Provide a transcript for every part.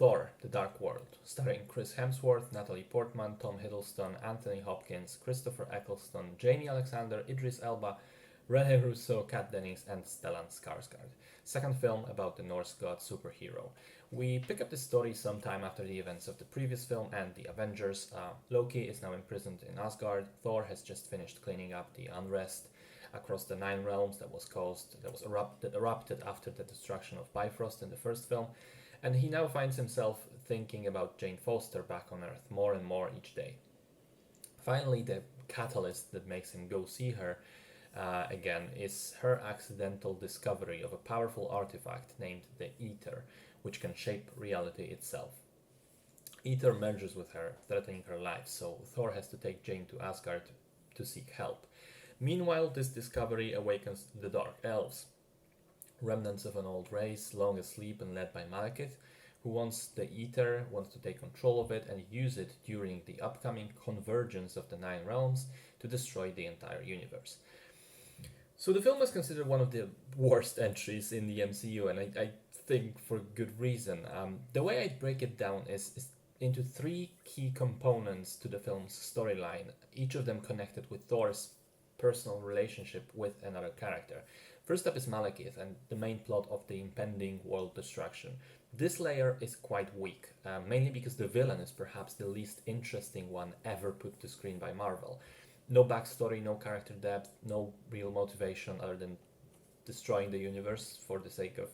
Thor, The Dark World, starring Chris Hemsworth, Natalie Portman, Tom Hiddleston, Anthony Hopkins, Christopher Eccleston, Jamie Alexander, Idris Elba, Rene Russo, Kat Dennings, and Stellan Skarsgård. Second film about the Norse god superhero. We pick up the story sometime after the events of the previous film and the Avengers. Loki is now imprisoned in Asgard. Thor has just finished cleaning up the unrest across the Nine Realms that erupted after the destruction of Bifrost in the first film, and he now finds himself thinking about Jane Foster back on Earth more and more each day. Finally, the catalyst that makes him go see her again is her accidental discovery of a powerful artifact named the Ether, which can shape reality itself. Ether merges with her, threatening her life, so Thor has to take Jane to Asgard to seek help. Meanwhile, this discovery awakens the Dark Elves, remnants of an old race long asleep and led by Malekith, who wants the Ether, wants to take control of it and use it during the upcoming convergence of the Nine Realms to destroy the entire universe. So the film is considered one of the worst entries in the MCU, and I think for good reason. The way I break it down is into three key components to the film's storyline, each of them connected with Thor's personal relationship with another character. First up is Malekith and the main plot of the impending world destruction. This layer is quite weak, mainly because the villain is perhaps the least interesting one ever put to screen by Marvel. No backstory, no character depth, no real motivation other than destroying the universe for the sake of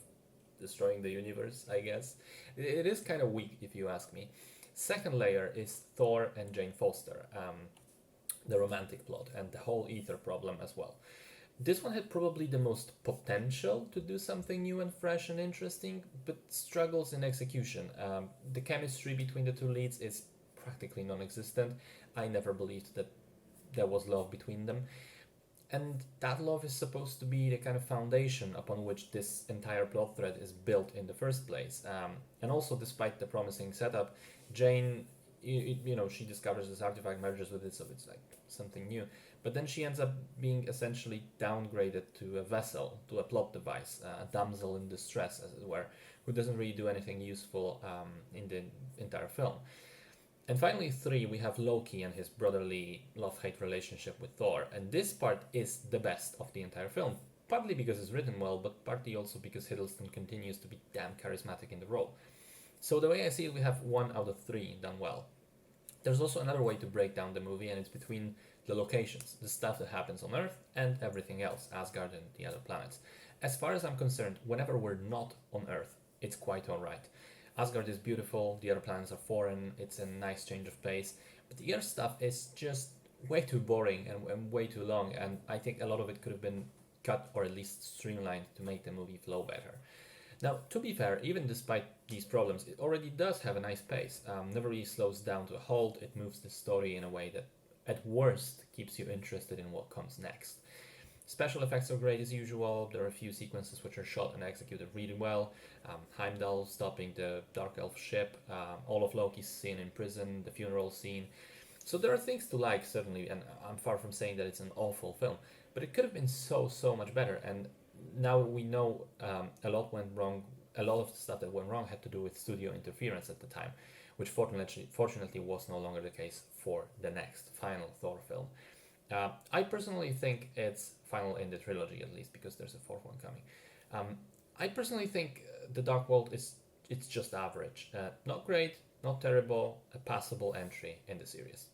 destroying the universe, I guess. It is kind of weak, if you ask me. Second layer is Thor and Jane Foster, the romantic plot, and the whole Ether problem as well. This one had probably the most potential to do something new and fresh and interesting, but struggles in execution. The chemistry between the two leads is practically non-existent. I never believed that there was love between them. And that love is supposed to be the kind of foundation upon which this entire plot thread is built in the first place. And also, despite the promising setup, Jane, she discovers this artifact, merges with it, so it's like something new. But then she ends up being essentially downgraded to a vessel, to a plot device, a damsel in distress, as it were, who doesn't really do anything useful in the entire film. And finally, 3, we have Loki and his brotherly love-hate relationship with Thor. And this part is the best of the entire film, partly because it's written well, but partly also because Hiddleston continues to be damn charismatic in the role. So the way I see it, we have 1 out of 3 done well. There's also another way to break down the movie, and it's between the locations, the stuff that happens on Earth, and everything else, Asgard and the other planets. As far as I'm concerned, whenever we're not on Earth, it's quite alright. Asgard is beautiful, the other planets are foreign, it's a nice change of pace, but the Earth stuff is just way too boring and way too long, and I think a lot of it could have been cut or at least streamlined to make the movie flow better. Now, to be fair, even despite these problems, it already does have a nice pace. Never really slows down to a halt. It moves the story in a way that, at worst, keeps you interested in what comes next. Special effects are great as usual. There are a few sequences which are shot and executed really well. Heimdall stopping the Dark Elf ship, all of Loki's scene in prison, the funeral scene. So there are things to like, certainly, and I'm far from saying that it's an awful film, but it could have been so much better. And now we know a lot went wrong. A lot of the stuff that went wrong had to do with studio interference at the time, which fortunately was no longer the case for the next final Thor film. I personally think it's final in the trilogy, at least, because there's a fourth one coming. I personally think The Dark World it's just average. Not great, not terrible, a passable entry in the series.